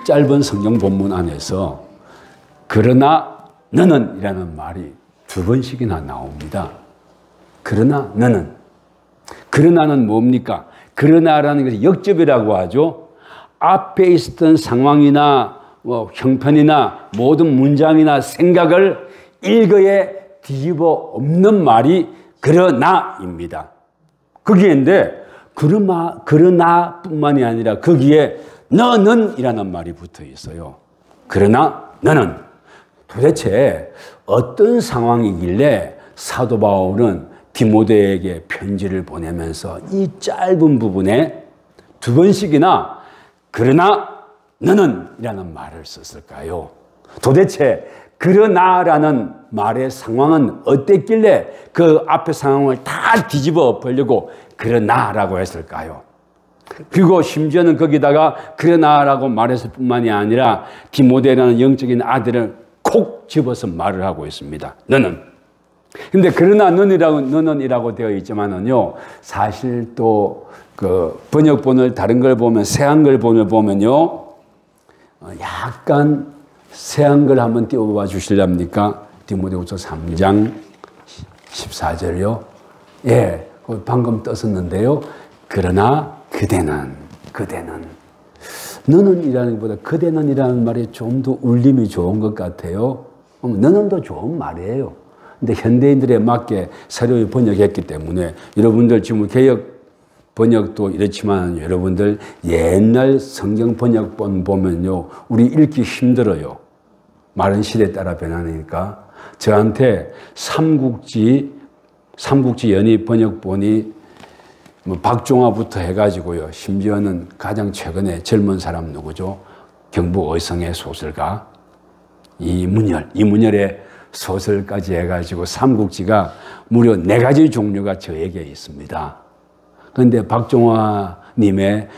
짧은 성경 본문 안에서 그러나 너는 이라는 말이 두 번씩이나 나옵니다. 그러나 너는. 그러나는 뭡니까? 그러나라는 것이 역접이라고 하죠. 앞에 있었던 상황이나 형편이나 모든 문장이나 생각을 일거에 뒤집어 엎는 말이 그러나입니다. 거기에인데 그러나뿐만이 아니라 거기에 너는 이라는 말이 붙어 있어요. 그러나 너는. 도대체 어떤 상황이길래 사도 바울은 디모데에게 편지를 보내면서 이 짧은 부분에 두 번씩이나 그러나 너는 이라는 말을 썼을까요? 도대체 그러나라는 말의 상황은 어땠길래 그 앞의 상황을 다 뒤집어 엎으려고 그러나라고 했을까요? 그리고 심지어는 거기다가 그러나라고 말했을 뿐만이 아니라 디모데라는 영적인 아들을 콕 집어서 말을 하고 있습니다. 너는. 근데 그러나 너는이라고 되어 있지만은요, 사실 또 그 번역본을 다른 걸 보면, 새한글본을 보면요, 약간 새한글 한번 띄워봐 주실랍니까? 디모데후서 3장 14절요. 예, 방금 떴었는데요. 그러나 그대는 너는 이라는 것보다 그대는 이라는 말이 좀 더 울림이 좋은 것 같아요. 너는 더 좋은 말이에요. 근데 현대인들에 맞게 새로 번역했기 때문에 여러분들 지금 개역 번역도 이렇지만 여러분들 옛날 성경 번역본 보면요, 우리 읽기 힘들어요. 마른 시대에 따라 변하니까. 저한테 삼국지 연의 번역본이 박종화부터 해가지고요, 심지어는 가장 최근에 젊은 사람 누구죠? 경북 의성의 소설가 이문열의 소설까지 해가지고 삼국지가 무려 4가지 종류가 저에게 있습니다. 그런데 박종화님의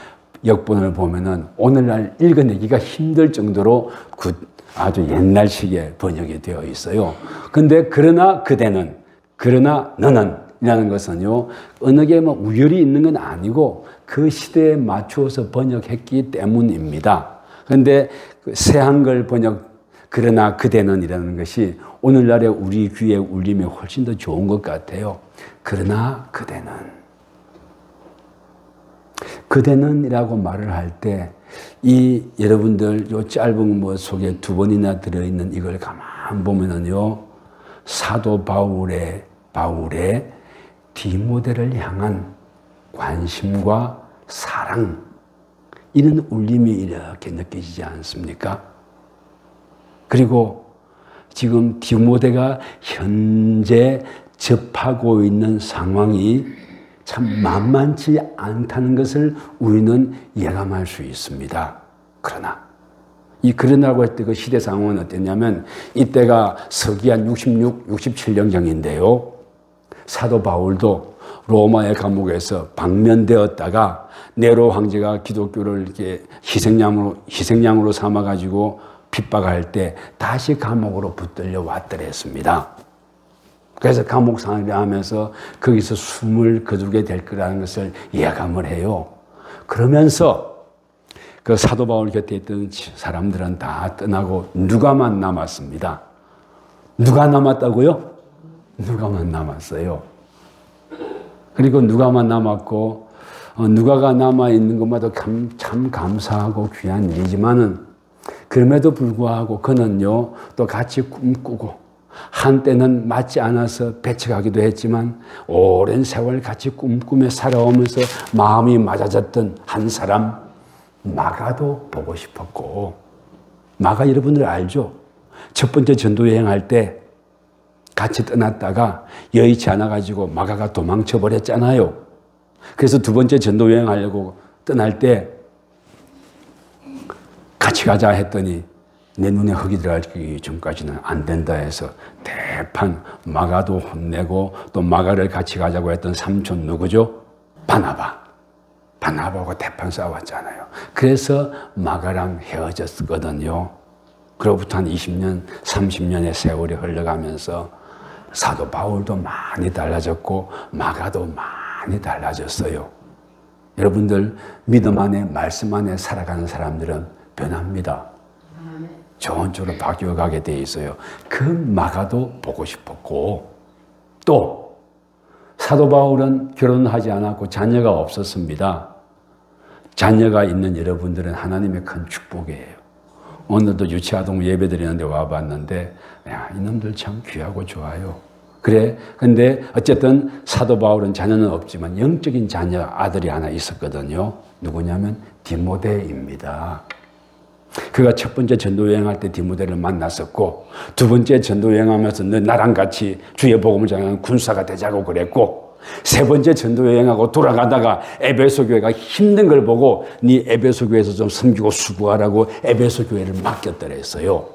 역본을 보면은 오늘날 읽어내기가 힘들 정도로 아주 옛날식의 번역이 되어 있어요. 근데 그러나 그대는, 그러나 너는 이라는 것은요, 어느 게 뭐 우열이 있는 건 아니고 그 시대에 맞추어서 번역했기 때문입니다. 그런데 새한글 번역 그러나 그대는 이라는 것이 오늘날의 우리 귀에 울림이 훨씬 더 좋은 것 같아요. 그러나 그대는 이라고 말을 할 때 이 여러분들 요 짧은 뭐 속에 두 번이나 들어있는 이걸 가만 보면은요, 사도 바울의 디모데를 향한 관심과 사랑, 이런 울림이 이렇게 느껴지지 않습니까? 그리고 지금 디모데가 현재 접하고 있는 상황이 참 만만치 않다는 것을 우리는 예감할 수 있습니다. 그러나라고 할 때 그 시대 상황은 어땠냐면, 이때가 서기한 67년경인데요. 사도 바울도 로마의 감옥에서 방면되었다가 네로 황제가 기독교를 이렇게 희생양으로 삼아가지고 핍박할 때 다시 감옥으로 붙들려 왔더랬습니다. 그래서 감옥 생활을 하면서 거기서 숨을 거두게 될 거라는 것을 예감을 해요. 그러면서 그 사도 바울 곁에 있던 사람들은 다 떠나고 누가만 남았습니다. 누가 남았다고요? 누가만 남았어요. 그리고 누가만 남았고, 누가가 남아있는 것마다 참 감사하고 귀한 일이지만은, 그럼에도 불구하고 그는요, 또 같이 꿈꾸고, 한때는 맞지 않아서 배척하기도 했지만 오랜 세월 같이 꿈꾸며 살아오면서 마음이 맞아졌던 한 사람, 마가도 보고 싶었고, 마가 여러분들 알죠? 첫 번째 전도 여행할 때 같이 떠났다가 여의치 않아가지고 마가가 도망쳐 버렸잖아요. 그래서 두 번째 전도 여행하려고 떠날 때 같이 가자 했더니 내 눈에 흙이 들어가기 전까지는 안 된다 해서 대판 마가도 혼내고, 또 마가를 같이 가자고 했던 삼촌 누구죠? 바나바하고 대판 싸웠잖아요. 그래서 마가랑 헤어졌거든요. 그로부터 한 20년, 30년의 세월이 흘러가면서 사도 바울도 많이 달라졌고 마가도 많이 달라졌어요. 여러분들 믿음 안에, 말씀 안에 살아가는 사람들은 변합니다. 좋은 쪽으로 바뀌어가게 돼 있어요. 그 마가도 보고 싶었고, 또 사도 바울은 결혼하지 않았고 자녀가 없었습니다. 자녀가 있는 여러분들은 하나님의 큰 축복이에요. 오늘도 유치아동 예배 드리는데 와봤는데, 야, 이놈들 참 귀하고 좋아요. 그래, 근데 어쨌든 사도 바울은 자녀는 없지만 영적인 자녀 아들이 하나 있었거든요. 누구냐면 디모데입니다. 그가 첫 번째 전도 여행할 때 디모데를 만났었고, 두 번째 전도 여행하면서 너 나랑 같이 주의 복음을 전하는 군사가 되자고 그랬고, 세 번째 전도 여행하고 돌아가다가 에베소 교회가 힘든 걸 보고 네 에베소 교회에서 좀 섬기고 수고하라고 에베소 교회를 맡겼더랬어요.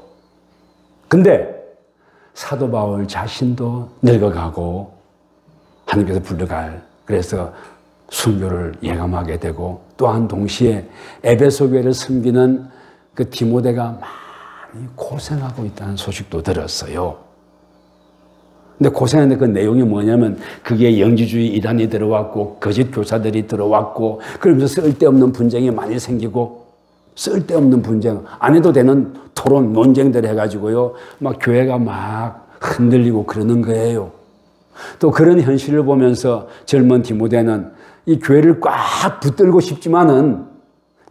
근데 사도 바울 자신도 늙어가고 하나님께서 불러갈, 그래서 순교를 예감하게 되고, 또한 동시에 에베소 교회를 섬기는 그 디모데가 많이 고생하고 있다는 소식도 들었어요. 근데 고생하는데 그 내용이 뭐냐면 그게 영지주의 이단이 들어왔고 거짓 교사들이 들어왔고, 그러면서 쓸데없는 분쟁이 많이 생기고, 쓸데없는 분쟁, 안 해도 되는 토론, 논쟁들 해가지고요, 막 교회가 막 흔들리고 그러는 거예요. 또 그런 현실을 보면서 젊은 디모데는 이 교회를 꽉 붙들고 싶지만은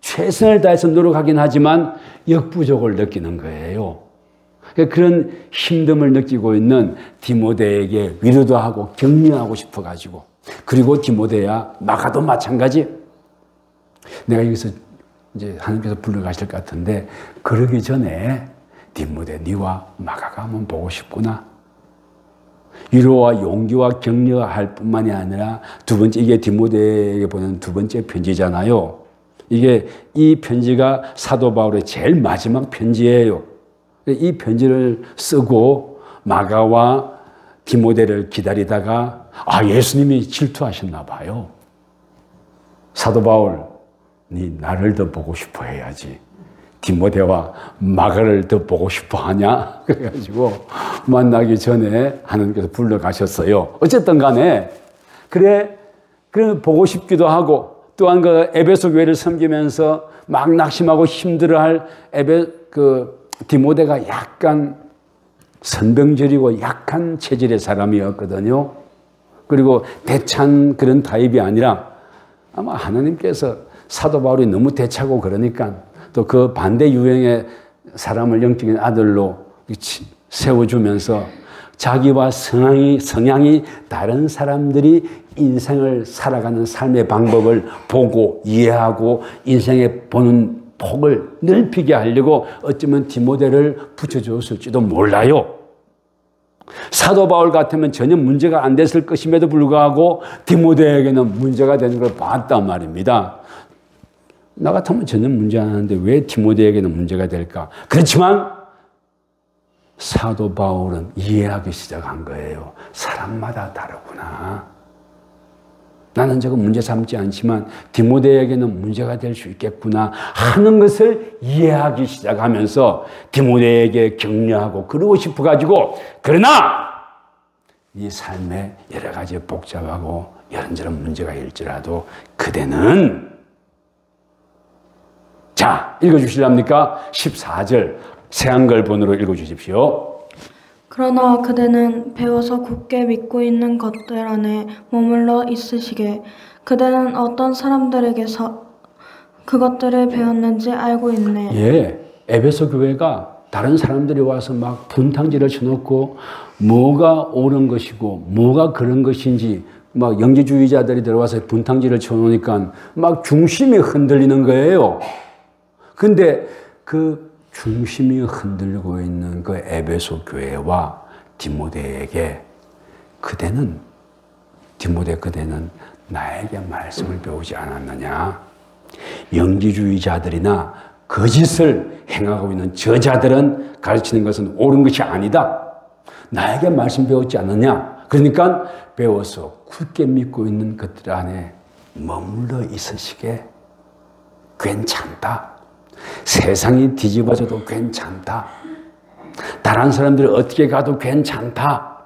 최선을 다해서 노력하긴 하지만 역부족을 느끼는 거예요. 그런 힘듦을 느끼고 있는 디모데에게 위로도 하고 격려하고 싶어가지고, 그리고 디모데야 마가도 마찬가지. 내가 여기서 이제 하나님께서 불러가실 것 같은데, 그러기 전에 디모데 네와 마가가 한번 보고 싶구나. 위로와 용기와 격려할 뿐만이 아니라 두 번째, 이게 디모데에게 보낸 두 번째 편지잖아요. 이게 이 편지가 사도 바울의 제일 마지막 편지예요. 이 편지를 쓰고 마가와 디모데를 기다리다가 예수님이 질투하셨나 봐요. 사도 바울, 네 나를 더 보고 싶어 해야지. 디모데와 마가를 더 보고 싶어 하냐? 그래가지고 만나기 전에 하나님께서 불러가셨어요. 어쨌든 간에 그래 보고 싶기도 하고, 또한 그 에베소 교회를 섬기면서 막 낙심하고 힘들어할 디모데가 약간 선병절이고 약한 체질의 사람이었거든요. 그리고 대찬 그런 타입이 아니라 아마 하나님께서 사도 바울이 너무 대차고 그러니까 또 그 반대 유형의 사람을 영적인 아들로 세워주면서 자기와 성향이 다른 사람들이 인생을 살아가는 삶의 방법을 보고 이해하고 인생에 보는 폭을 넓히게 하려고 어쩌면 디모데를 붙여줬을지도 몰라요. 사도 바울 같으면 전혀 문제가 안 됐을 것임에도 불구하고 디모데에게는 문제가 되는 걸 봤단 말입니다. 나 같으면 전혀 문제 안 하는데 왜 디모데에게는 문제가 될까? 그렇지만 사도 바울은 이해하기 시작한 거예요. 사람마다 다르구나. 나는 저거 문제 삼지 않지만 디모데에게는 문제가 될 수 있겠구나 하는 것을 이해하기 시작하면서 디모데에게 격려하고 그러고 싶어가지고, 그러나 이 삶에 여러 가지 복잡하고 이런저런 문제가 일지라도 그대는, 자, 읽어주실랍니까? 14절 새한글본으로 읽어주십시오. 그러나 그대는 배워서 굳게 믿고 있는 것들 안에 머물러 있으시게, 그대는 어떤 사람들에게서 그것들을 배웠는지 알고 있네. 예, 에베소 교회가 다른 사람들이 와서 막 분탕질을 쳐놓고 뭐가 옳은 것이고 뭐가 그런 것인지 막 영지주의자들이 들어와서 분탕질을 쳐놓으니까 막 중심이 흔들리는 거예요. 근데 그 중심이 흔들리고 있는 그 에베소 교회와 디모데에게 그대는 나에게 말씀을 배우지 않았느냐? 영지주의자들이나 거짓을 행하고 있는 저자들은 가르치는 것은 옳은 것이 아니다. 나에게 말씀 배웠지 않느냐? 그러니까 배워서 굳게 믿고 있는 것들 안에 머물러 있으시게 괜찮다. 세상이 뒤집어져도 괜찮다. 다른 사람들이 어떻게 가도 괜찮다.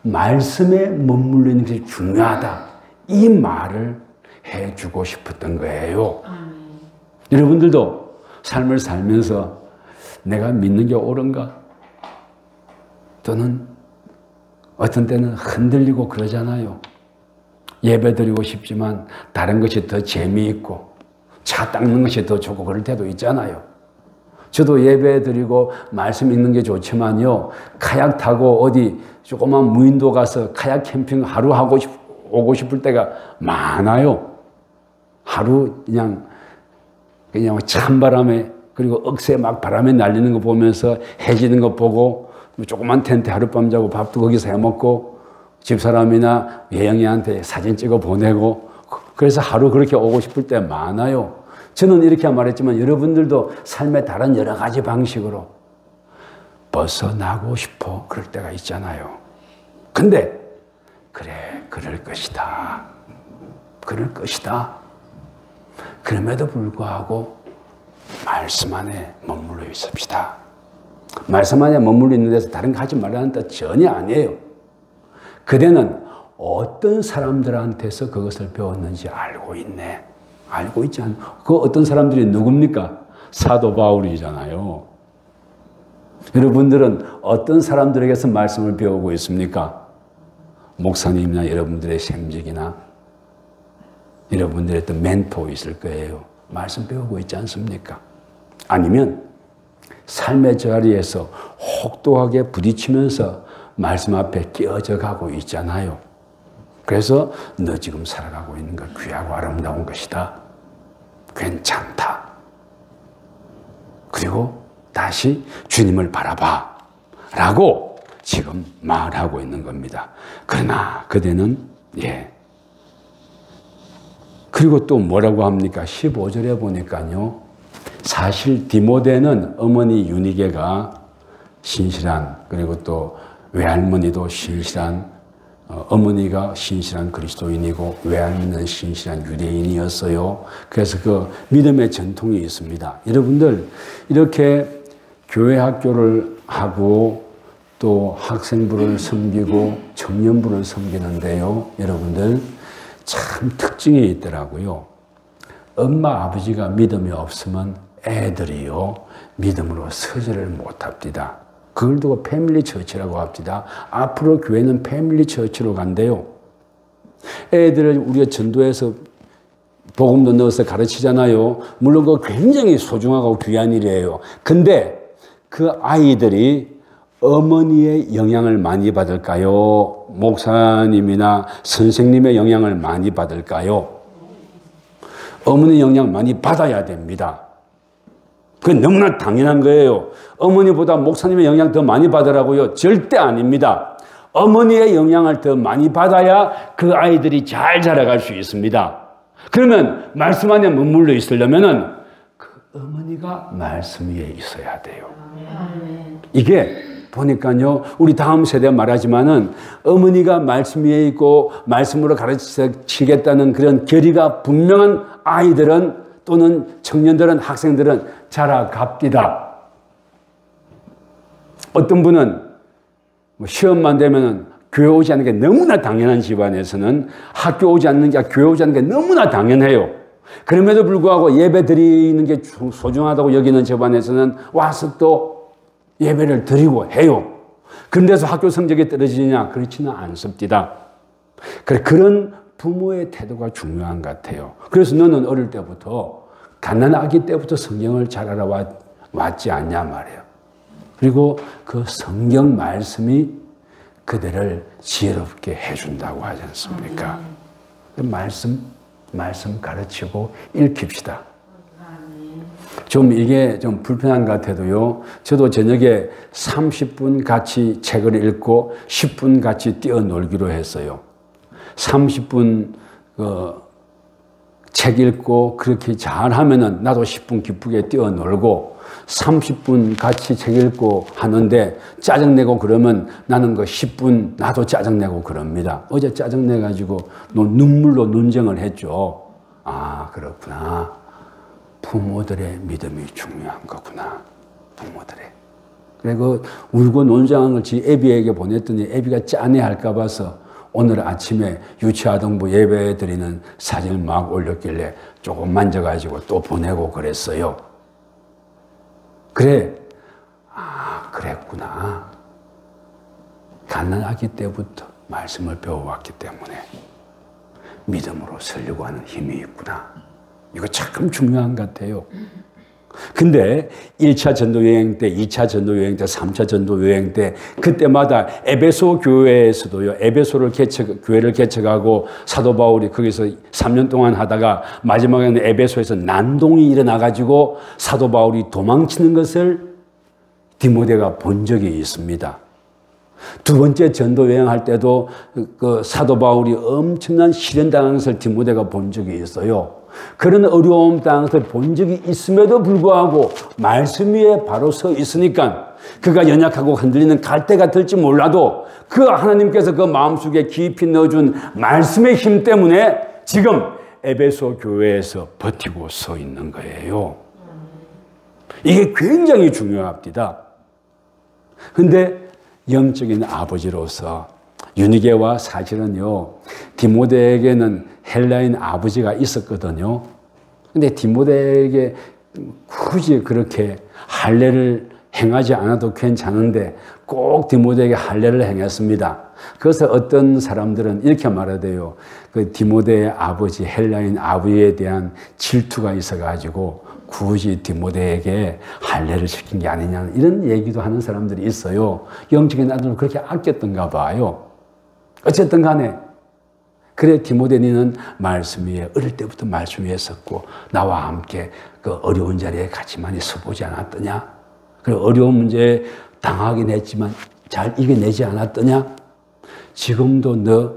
말씀에 머물러 있는 것이 중요하다. 이 말을 해주고 싶었던 거예요. 여러분들도 삶을 살면서 내가 믿는 게 옳은가? 또는 어떤 때는 흔들리고 그러잖아요. 예배 드리고 싶지만 다른 것이 더 재미있고 차 닦는 것이 더 좋고 그럴 때도 있잖아요. 저도 예배 드리고 말씀 읽는 게 좋지만요. 카약 타고 어디 조그만 무인도 가서 카약 캠핑 하루 오고 싶을 때가 많아요. 하루 그냥 찬바람에 그리고 억새 막 바람에 날리는 거 보면서 해지는 거 보고 조그만 텐트 하룻밤 자고 밥도 거기서 해먹고 집사람이나 예영이한테 사진 찍어 보내고 그래서 하루 그렇게 오고 싶을 때 많아요. 저는 이렇게 말했지만 여러분들도 삶의 다른 여러 가지 방식으로 벗어나고 싶어 그럴 때가 있잖아요. 근데 그래 그럴 것이다. 그럴 것이다. 그럼에도 불구하고 말씀 안에 머물러 있읍시다. 말씀 안에 머물러 있는 데서 다른 거 하지 말라는 뜻 전혀 아니에요. 그대는 어떤 사람들한테서 그것을 배웠는지 알고 있네. 알고 있지 않나? 그 어떤 사람들이 누굽니까? 사도 바울이잖아요. 여러분들은 어떤 사람들에게서 말씀을 배우고 있습니까? 목사님이나 여러분들의 생직이나 여러분들의 어떤 멘토 있을 거예요. 말씀 배우고 있지 않습니까? 아니면 삶의 자리에서 혹독하게 부딪히면서 말씀 앞에 끼어져 가고 있잖아요. 그래서 너 지금 살아가고 있는 거 귀하고 아름다운 것이다. 괜찮다. 그리고 다시 주님을 바라봐 라고 지금 말하고 있는 겁니다. 그러나 그대는 그리고 또 뭐라고 합니까? 15절에 보니까요. 사실 디모데는 어머니 유니게가 신실한 그리고 또 외할머니도 신실한 어머니가 신실한 그리스도인이고 외할머니는 신실한 유대인이었어요. 그래서 그 믿음의 전통이 있습니다. 여러분들 이렇게 교회 학교를 하고 또 학생부를 섬기고 청년부를 섬기는데요. 여러분들 참 특징이 있더라고요. 엄마 아버지가 믿음이 없으면 애들이요 믿음으로 서지를 못합니다. 그걸 두고 패밀리 처치라고 합니다. 앞으로 교회는 패밀리 처치로 간대요. 애들을 우리가 전도해서 복음도 넣어서 가르치잖아요. 물론 그거 굉장히 소중하고 귀한 일이에요. 근데 그 아이들이 어머니의 영향을 많이 받을까요? 목사님이나 선생님의 영향을 많이 받을까요? 어머니 영향 많이 받아야 됩니다. 그건 너무나 당연한 거예요. 어머니보다 목사님의 영향 더 많이 받으라고요? 절대 아닙니다. 어머니의 영향을 더 많이 받아야 그 아이들이 잘 자라갈 수 있습니다. 그러면 말씀 안에 머물러 있으려면은 그 어머니가 말씀 위에 있어야 돼요. 이게 보니까요, 우리 다음 세대 말하지만은 어머니가 말씀 위에 있고 말씀으로 가르치겠다는 그런 결의가 분명한 아이들은 또는 청년들은 학생들은 자라갑니다. 어떤 분은 시험만 되면은 교회 오지 않는 게 너무나 당연한 집안에서는 학교 오지 않는 게 교회 오지 않는 게 너무나 당연해요. 그럼에도 불구하고 예배 드리는 게 소중하다고 여기는 집안에서는 와서 또 예배를 드리고 해요. 그런데서 학교 성적이 떨어지느냐? 그렇지는 않습니다. 그런 부모의 태도가 중요한 것 같아요. 그래서 너는 어릴 때부터 갓난아기 때부터 성경을 잘 알아왔지 않냐 말이에요. 그리고 그 성경 말씀이 그들을 지혜롭게 해준다고 하지 않습니까? 말씀 가르치고 읽힙시다. 좀 이게 좀 불편한 것 같아도요. 저도 저녁에 30분 같이 책을 읽고 10분 같이 뛰어놀기로 했어요. 30분 책 읽고 그렇게 잘하면은 나도 10분 기쁘게 뛰어놀고 30분 같이 책 읽고 하는데 짜증내고 그러면 나는 그 10분 나도 짜증내고 그럽니다. 어제 짜증내가지고 눈물로 논쟁을 했죠. 아, 그렇구나. 부모들의 믿음이 중요한 거구나. 부모들의. 그리고 울고 논쟁한 걸 지 애비에게 보냈더니 애비가 짠해할까 봐서 오늘 아침에 유치아동부 예배 드리는 사진을 막 올렸길래 조금 만져가지고 또 보내고 그랬어요. 그래, 그랬구나. 갓난아기 때부터 말씀을 배워왔기 때문에 믿음으로 살려고 하는 힘이 있구나. 이거 참 중요한 것 같아요. 근데 1차 전도 여행 때, 2차 전도 여행 때, 3차 전도 여행 때 그때마다 에베소 교회에서도요. 에베소를 교회를 개척하고 사도 바울이 거기서 3년 동안 하다가 마지막에는 에베소에서 난동이 일어나 가지고 사도 바울이 도망치는 것을 디모데가 본 적이 있습니다. 두 번째 전도 여행할 때도 그 사도 바울이 엄청난 시련 당하는 것을 디모데가 본 적이 있어요. 그런 어려움 당한 것을 본 적이 있음에도 불구하고 말씀 위에 바로 서 있으니까 그가 연약하고 흔들리는 갈대가 될지 몰라도 그 하나님께서 그 마음속에 깊이 넣어준 말씀의 힘 때문에 지금 에베소 교회에서 버티고 서 있는 거예요. 이게 굉장히 중요합니다. 근데 영적인 아버지로서 유니게와 사실은요, 디모데에게는 헬라인 아버지가 있었거든요. 근데 디모데에게 굳이 그렇게 할례를 행하지 않아도 괜찮은데 꼭 디모데에게 할례를 행했습니다. 그래서 어떤 사람들은 이렇게 말하대요. 그 디모데의 아버지, 헬라인 아버지에 대한 질투가 있어가지고 굳이 디모데에게 할례를 시킨 게 아니냐 이런 얘기도 하는 사람들이 있어요. 영적인 아들을 그렇게 아꼈던가 봐요. 어쨌든 간에 그래 디모데니는 말씀 위에 어릴 때부터 말씀 위에 섰고 나와 함께 그 어려운 자리에 같이 많이 서보지 않았더냐. 그리고 어려운 문제에 당하긴 했지만 잘 이겨내지 않았더냐. 지금도 너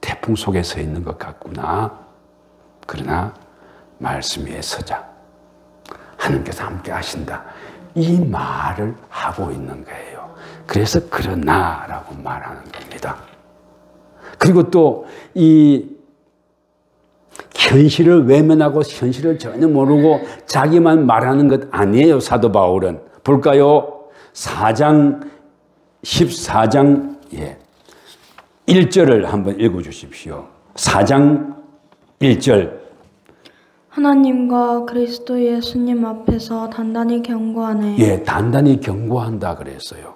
태풍 속에 서 있는 것 같구나. 그러나 말씀 위에 서자. 하나님께서 함께 하신다. 이 말을 하고 있는 거예요. 그래서 그러나라고 말하는 겁니다. 그리고 또 이 현실을 외면하고 현실을 전혀 모르고 자기만 말하는 것 아니에요. 사도 바울은. 볼까요? 4장 14장 1절을 한번 읽어주십시오. 4장 1절. 하나님과 그리스도 예수님 앞에서 단단히 경고하네. 예, 단단히 경고한다 그랬어요.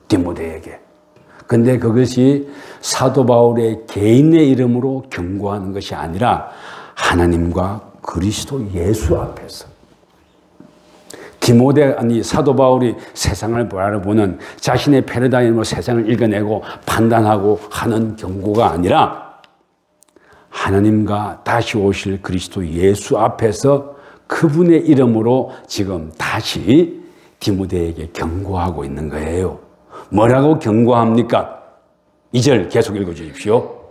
디모데에게. 근데 그것이 사도 바울의 개인의 이름으로 경고하는 것이 아니라 하나님과 그리스도 예수 앞에서. 사도 바울이 세상을 바라보는 자신의 패러다임으로 세상을 읽어내고 판단하고 하는 경고가 아니라 하나님과 다시 오실 그리스도 예수 앞에서 그분의 이름으로 지금 다시 디모데에게 경고하고 있는 거예요. 뭐라고 경고합니까? 2절 계속 읽어주십시오.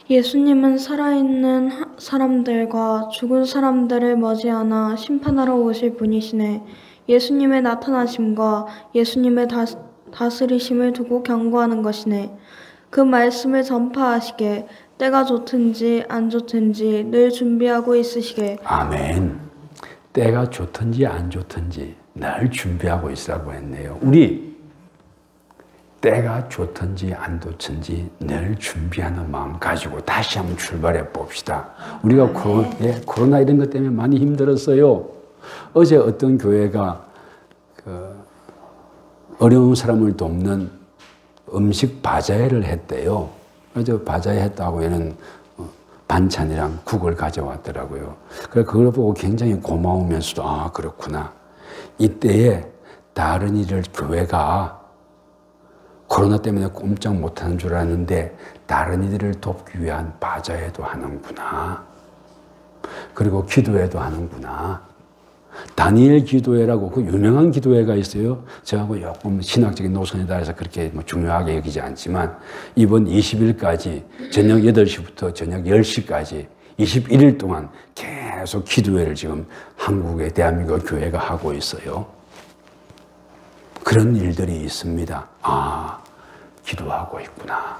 예수님은 살아있는 사람들과 죽은 사람들을 머지않아 심판하러 오실 분이시네. 예수님의 나타나심과 예수님의 다스리심을 두고 경고하는 것이네. 그 말씀을 전파하시게 때가 좋든지 안 좋든지 늘 준비하고 있으시게. 아멘. 때가 좋든지 안 좋든지 늘 준비하고 있으라고 했네요. 우리 때가 좋든지 안 좋든지 늘 준비하는 마음 가지고 다시 한번 출발해 봅시다. 우리가 코로나 이런 것 때문에 많이 힘들었어요. 어제 어떤 교회가 어려운 사람을 돕는 음식 바자회를 했대요. 그래서 바자회 했다고 얘는 반찬이랑 국을 가져왔더라고요. 그래서 그걸 보고 굉장히 고마우면서도 그렇구나. 이때에 다른 일을 교회가 코로나 때문에 꼼짝 못하는 줄 알았는데 다른 이들을 돕기 위한 바자회도 하는구나. 그리고 기도회도 하는구나. 다니엘 기도회라고 그 유명한 기도회가 있어요. 저하고 조금 신학적인 노선이다 해서 그렇게 중요하게 여기지 않지만 이번 20일까지 저녁 8시부터 저녁 10시까지 21일 동안 계속 기도회를 지금 한국의 대한민국 교회가 하고 있어요. 그런 일들이 있습니다. 기도하고 있구나.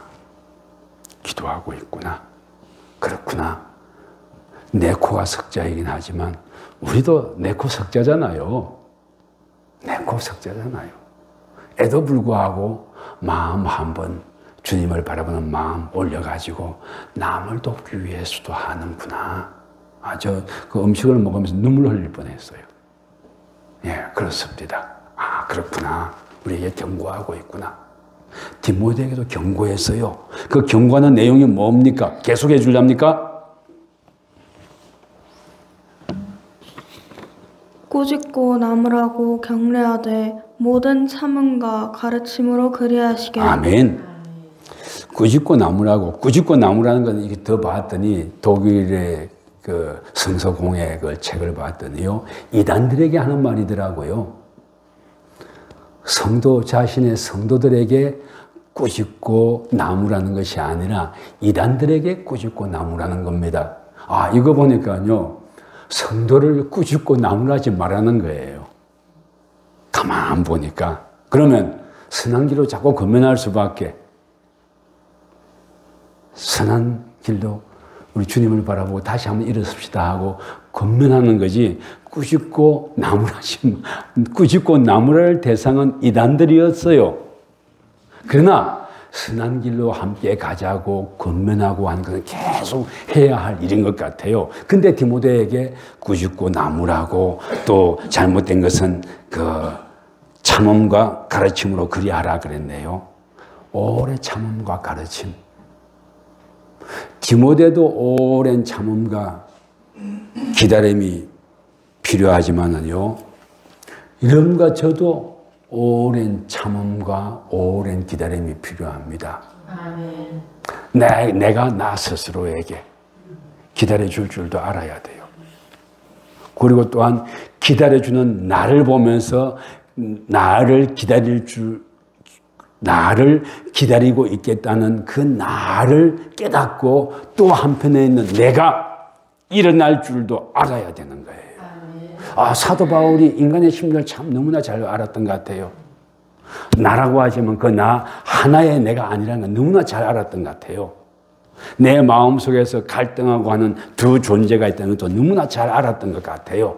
기도하고 있구나. 그렇구나. 내 코가 석자이긴 하지만 우리도 내 코 석자잖아요. 내 코 석자잖아요. 에도 불구하고 마음 한번 주님을 바라보는 마음 올려가지고 남을 돕기 위해서도 하는구나. 그 음식을 먹으면서 눈물 흘릴 뻔했어요. 예, 그렇습니다. 그렇구나. 우리에게 경고하고 있구나. 디모데에게도 경고했어요. 그 경고하는 내용이 뭡니까? 계속해 주랍니까? 꾸짖고 나무라고 경례하되 모든 참음과 가르침으로 그리하시게. 아멘. 꾸짖고 나무라는 건 이게 더 봤더니 독일의 그 성서공회 그 책을 봤더니요, 이단들에게 하는 말이더라고요. 자신의 성도들에게 꾸짖고 나무라는 것이 아니라 이단들에게 꾸짖고 나무라는 겁니다. 이거 보니까요, 성도를 꾸짖고 나무라지 말라는 거예요. 가만 보니까. 그러면 선한 길로 자꾸 건면할 수밖에. 선한 길로 우리 주님을 바라보고 다시 한번 일어섭시다 하고 건면하는 거지, 꾸짖고 나무랄 대상은 이단들이었어요. 그러나 선한 길로 함께 가자고 건면하고 하는 것은 계속 해야 할 일인 것 같아요. 근데 디모데에게 꾸짖고 나무라고, 또 잘못된 것은 그 참음과 가르침으로 그리하라 그랬네요. 오래 참음과 가르침. 디모데도 오랜 참음과 기다림이 필요하지만은요, 여러분과 저도 오랜 참음과 오랜 기다림이 필요합니다. 아멘. 내가 나 스스로에게 기다려줄 줄도 알아야 돼요. 그리고 또한 기다려주는 나를 보면서 나를 기다리고 있겠다는 그 나를 깨닫고, 또 한편에 있는 내가 일어날 줄도 알아야 되는 거예요. 사도 바울이 인간의 심리를 참 너무나 잘 알았던 것 같아요. 나라고 하지만 그 나 하나의 내가 아니라는 걸 너무나 잘 알았던 것 같아요. 내 마음속에서 갈등하고 하는 두 존재가 있다는 것도 너무나 잘 알았던 것 같아요.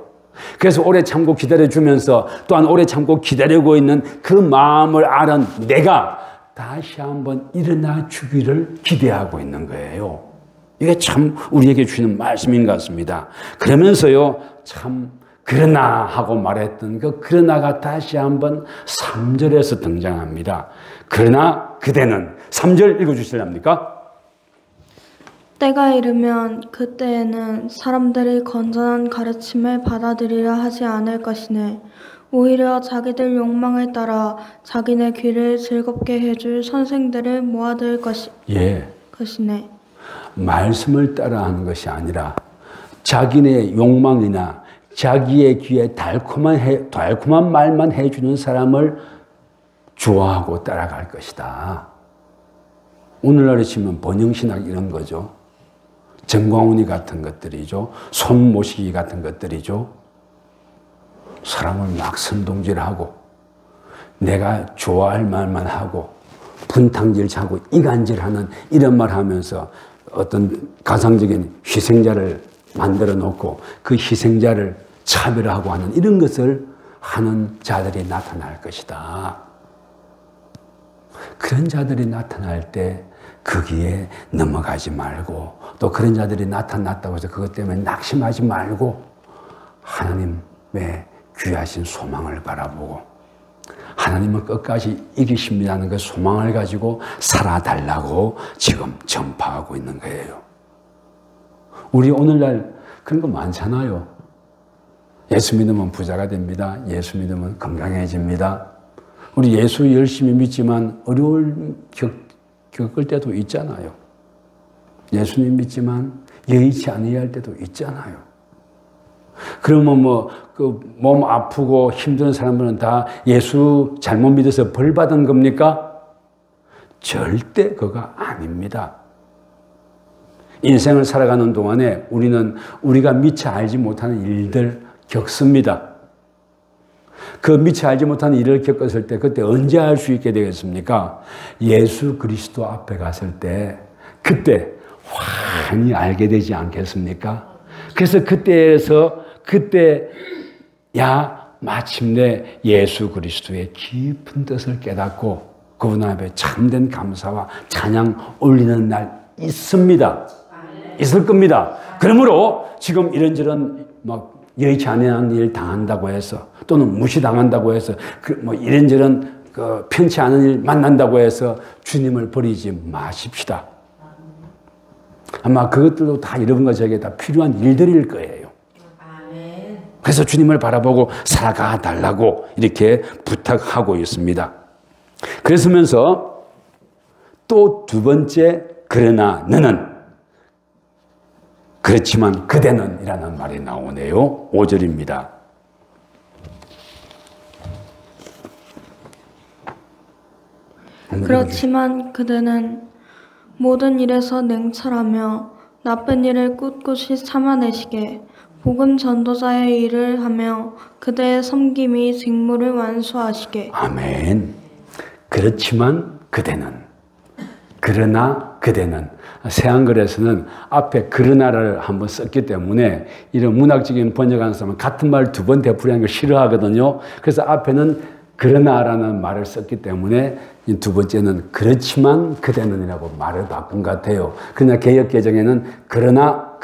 그래서 오래 참고 기다려주면서 또한 오래 참고 기다리고 있는 그 마음을 알은 내가 다시 한번 일어나 주기를 기대하고 있는 거예요. 이게 참 우리에게 주시는 말씀인 것 같습니다. 그러면서요, 참 그러나 하고 말했던 그 그러나가 다시 한번 3절에서 등장합니다. 그러나 그대는 3절 읽어주실랍니까? 때가 이르면 그때에는 사람들이 건전한 가르침을 받아들이려 하지 않을 것이네. 오히려 자기들 욕망을 따라 자기네 귀를 즐겁게 해줄 선생들을 모아들 것이네. 말씀을 따라 하는 것이 아니라 자기네 욕망이나 자기의 귀에 달콤한 말만 해주는 사람을 좋아하고 따라갈 것이다. 오늘날에 치면 번영신학 이런 거죠. 정광훈이 같은 것들이죠. 손모시기 같은 것들이죠. 사람을 막 선동질하고 내가 좋아할 말만 하고 분탕질하고 이간질하는 이런 말 하면서 어떤 가상적인 희생자를 만들어 놓고 그 희생자를 차별하고 하는 이런 것을 하는 자들이 나타날 것이다. 그런 자들이 나타날 때 거기에 넘어가지 말고, 또 그런 자들이 나타났다고 해서 그것 때문에 낙심하지 말고 하나님의 귀하신 소망을 바라보고 하나님은 끝까지 이기십니다는 그 소망을 가지고 살아달라고 지금 전파하고 있는 거예요. 우리 오늘날 그런 거 많잖아요. 예수 믿으면 부자가 됩니다. 예수 믿으면 건강해집니다. 우리 예수 열심히 믿지만 어려울 겪을 때도 있잖아요. 예수님 믿지만 여의치 않아야 때도 있잖아요. 그러면 몸 아프고 힘든 사람들은 다 예수 잘못 믿어서 벌 받은 겁니까? 절대 그거 아닙니다. 인생을 살아가는 동안에 우리는 우리가 미처 알지 못하는 일들 겪습니다. 그 미처 알지 못하는 일을 겪었을 때 그때 언제 알 수 있게 되겠습니까? 예수 그리스도 앞에 갔을 때 그때 환히 알게 되지 않겠습니까? 그래서 그때야 마침내 예수 그리스도의 깊은 뜻을 깨닫고 그분 앞에 참된 감사와 찬양 올리는 날 있습니다. 있을 겁니다. 그러므로 지금 이런저런 막 여의치 않은 일 당한다고 해서 또는 무시당한다고 해서 뭐 이런저런 편치 않은 일 만난다고 해서 주님을 버리지 마십시다. 아마 그것들도 다 여러분과 저에게 다 필요한 일들일 거예요. 그래서 주님을 바라보고 살아가 달라고 이렇게 부탁하고 있습니다. 그러면서 또 두 번째, 그러나 너는, 그렇지만 그대는 이라는 말이 나오네요. 5절입니다. 그렇지만 그대는 모든 일에서 냉철하며 나쁜 일을 꿋꿋이 참아내시게 복음 전도자의 일을 하며 그대의 섬김이 직무를 완수하시게. 아멘. 그렇지만 그대는, 그러나 그대는, 새한글에서는 앞에 그러나를 한번 썼기 때문에 이런 문학적인 번역하는 사람은 같은 말 두 번 되풀이하는 걸 싫어하거든요. 그래서 앞에는 그러나라는 말을 썼기 때문에 이 두 번째는 그렇지만 그대는이라고 말을 바꾼 것 같아요. 그러나 개역개정에는 그러나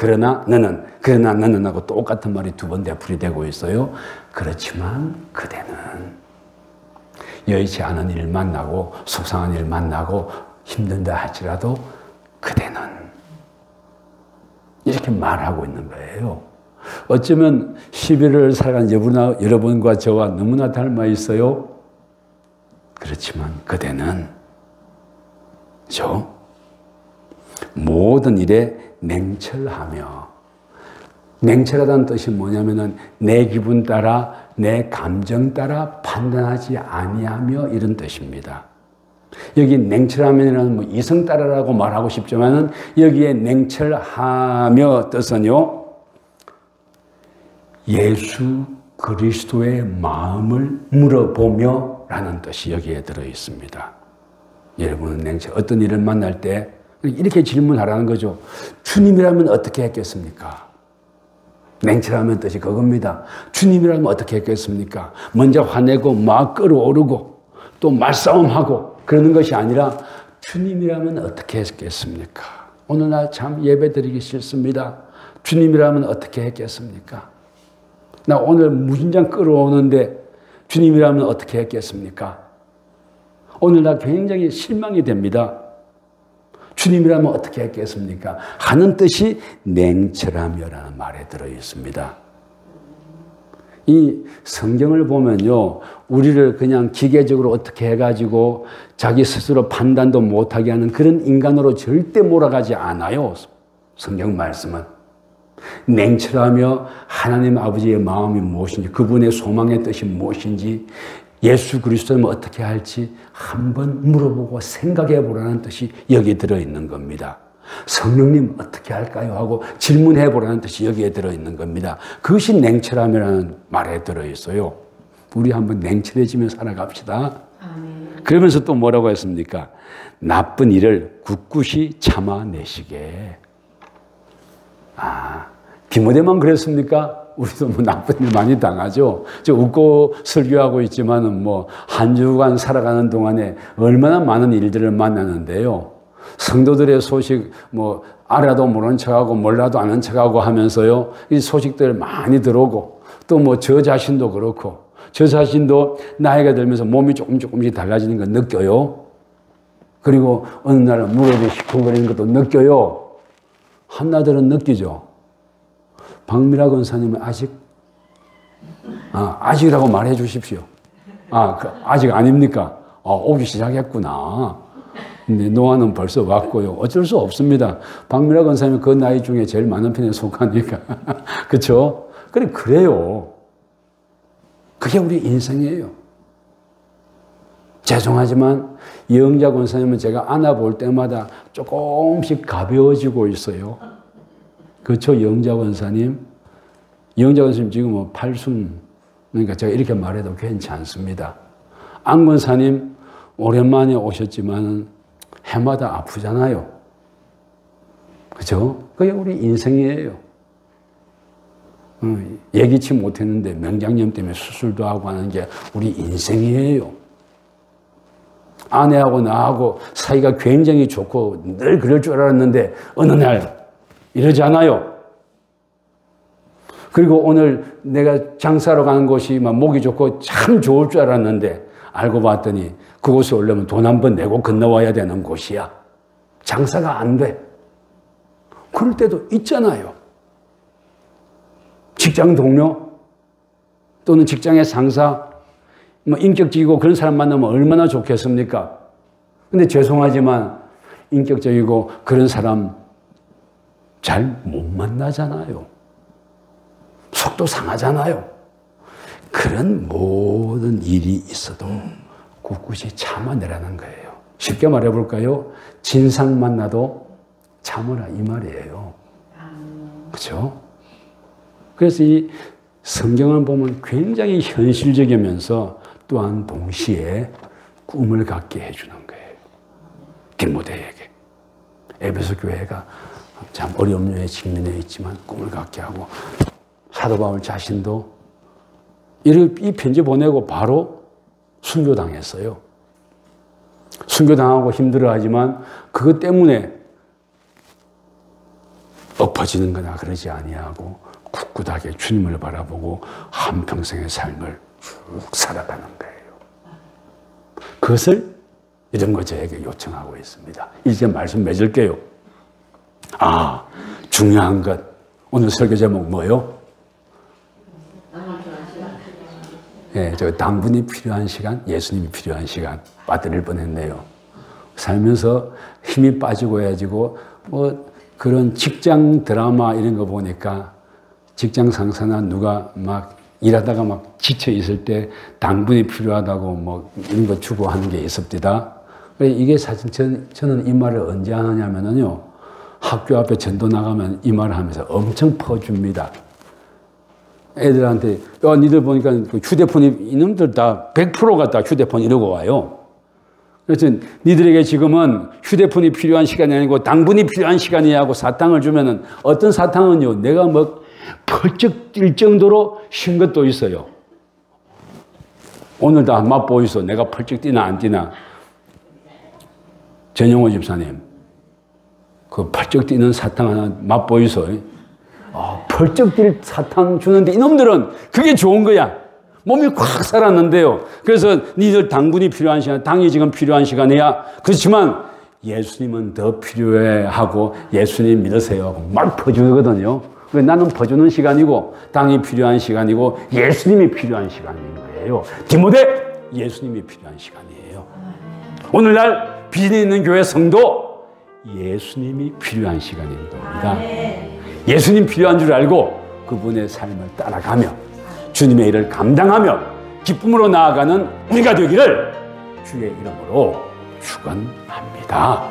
너는 하고 똑같은 말이 두 번 되풀이되고 있어요. 그렇지만 그대는 여의치 않은 일 만나고 속상한 일 만나고 힘든다 할지라도 그대는 이렇게 말하고 있는 거예요. 어쩌면 11월을 살아간 여러분과 저와 너무나 닮아 있어요. 그렇지만 그대는 모든 일에 냉철하며, 냉철하다는 뜻이 뭐냐면은 내 기분 따라 내 감정 따라 판단하지 아니하며 이런 뜻입니다. 여기 냉철하면이라는 뭐 이성 따라라고 말하고 싶지만은 여기에 냉철하며 뜻은요, 예수 그리스도의 마음을 물어보며 라는 뜻이 여기에 들어 있습니다. 여러분은 어떤 일을 만날 때 이렇게 질문하라는 거죠. 주님이라면 어떻게 했겠습니까? 냉철하면 뜻이 그겁니다. 주님이라면 어떻게 했겠습니까? 먼저 화내고 막 끌어오르고 또 말싸움하고 그러는 것이 아니라 주님이라면 어떻게 했겠습니까? 오늘날 참 예배드리기 싫습니다. 주님이라면 어떻게 했겠습니까? 나 오늘 무진장 끌어오는데 주님이라면 어떻게 했겠습니까? 오늘 나 굉장히 실망이 됩니다. 주님이라면 어떻게 했겠습니까? 하는 뜻이 냉철하며라는 말에 들어 있습니다. 이 성경을 보면요, 우리를 그냥 기계적으로 어떻게 해가지고 자기 스스로 판단도 못하게 하는 그런 인간으로 절대 몰아가지 않아요. 성경 말씀은 냉철하며 하나님 아버지의 마음이 무엇인지, 그분의 소망의 뜻이 무엇인지, 예수 그리스도는 어떻게 할지 한번 물어보고 생각해 보라는 뜻이 여기 들어있는 겁니다. 성령님 어떻게 할까요? 하고 질문해 보라는 뜻이 여기에 들어있는 겁니다. 그것이 냉철함이라는 말에 들어있어요. 우리 한번 냉철해지며 살아갑시다. 아멘. 그러면서 또 뭐라고 했습니까? 나쁜 일을 굳굳이 참아내시게. 디모데만 그랬습니까? 우리도 뭐 나쁜 일 많이 당하죠. 저 웃고 설교하고 있지만은 뭐 한 주간 살아가는 동안에 얼마나 많은 일들을 만나는데요. 성도들의 소식 뭐 알아도 모르는 척하고 몰라도 아는 척하고 하면서요, 이 소식들 많이 들어오고, 또 뭐 저 자신도 그렇고, 저 자신도 나이가 들면서 몸이 조금씩 달라지는 거 느껴요. 그리고 어느 날 무릎이 시큰거리는 것도 느껴요. 한나들은 느끼죠. 박미라 권사님은 아직이라고 말해 주십시오. 아직 아닙니까? 오기 시작했구나. 근데 노아는 벌써 왔고요. 어쩔 수 없습니다. 박미라 권사님은 그 나이 중에 제일 많은 편에 속하니까. 그렇죠? 그래요. 그게 우리 인생이에요. 죄송하지만 영자 권사님은 제가 안아볼 때마다 조금씩 가벼워지고 있어요. 그렇죠, 영자 권사님? 영자 권사님 지금 뭐 팔순, 그러니까 제가 이렇게 말해도 괜찮습니다. 안 권사님 오랜만에 오셨지만 해마다 아프잖아요. 그죠? 그게 우리 인생이에요. 예기치 못했는데 명장염 때문에 수술도 하고 하는 게 우리 인생이에요. 아내하고 나하고 사이가 굉장히 좋고 늘 그럴 줄 알았는데 어느 날 이러잖아요. 그리고 오늘 내가 장사로 가는 곳이 막 목이 좋고 참 좋을 줄 알았는데 알고 봤더니 그곳에 오려면 돈 한 번 내고 건너와야 되는 곳이야. 장사가 안 돼. 그럴 때도 있잖아요. 직장 동료 또는 직장의 상사, 뭐 인격적이고 그런 사람 만나면 얼마나 좋겠습니까? 근데 죄송하지만 인격적이고 그런 사람 잘 못 만나잖아요. 속도 상하잖아요. 그런 모든 일이 있어도 꿋꿋이 참아내라는 거예요. 쉽게 말해볼까요? 진상 만나도 참으라 이 말이에요. 그렇죠? 그래서 이 성경을 보면 굉장히 현실적이면서 또한 동시에 꿈을 갖게 해주는 거예요. 디모데에게. 에베소 교회가 참 어려운 류에 직면해 있지만 꿈을 갖게 하고 사도 바울 자신도 이 편지 보내고 바로 순교당했어요. 순교당하고 힘들어하지만 그것 때문에 엎어지는 거나 그러지 아니하고 굳굳하게 주님을 바라보고 한평생의 삶을 쭉 살아가는 거예요. 그것을 이런 거 저에게 요청하고 있습니다. 이제 말씀 맺을게요. 중요한 것. 오늘 설교 제목 뭐예요? 저 당분이 필요한 시간, 예수님이 필요한 시간 빠뜨릴 뻔했네요. 살면서 힘이 빠지고 해지고 뭐 그런 직장 드라마 이런 거 보니까 직장 상사나 누가 막 일하다가 막 지쳐 있을 때 당분이 필요하다고 뭐 이런 거 추구하는 게 있습니다. 이게 사실 저는 이 말을 언제 하냐면요. 학교 앞에 전도 나가면 이 말을 하면서 엄청 퍼줍니다. 애들한테 니들 보니까 휴대폰이 이놈들 다 100%가 다 휴대폰 이러고 와요. 그래서 니들에게 지금은 휴대폰이 필요한 시간이 아니고 당분이 필요한 시간이야 하고 사탕을 주면은 어떤 사탕은요 내가 뭐 펄쩍 뛸 정도로 신 것도 있어요. 오늘 다 맛보이소. 내가 펄쩍 뛰나 안 뛰나. 전영호 집사님 그 펄쩍 뛰는 사탕 하나 맛보이소. 펄쩍 뛸 사탕 주는데 이놈들은 그게 좋은 거야. 몸이 꽉 살았는데요. 그래서 니들 당분이 필요한 시간, 당이 지금 필요한 시간이야. 그렇지만 예수님은 더 필요해 하고 예수님 믿으세요. 막 퍼주거든요. 나는 퍼주는 시간이고 당이 필요한 시간이고 예수님이 필요한 시간인 거예요. 디모데, 예수님이 필요한 시간이에요. 오늘날 비전이 있는 교회 성도 예수님이 필요한 시간인 겁니다. 예수님 필요한 줄 알고 그분의 삶을 따라가며 주님의 일을 감당하며 기쁨으로 나아가는 우리가 되기를 주의 이름으로 축원합니다.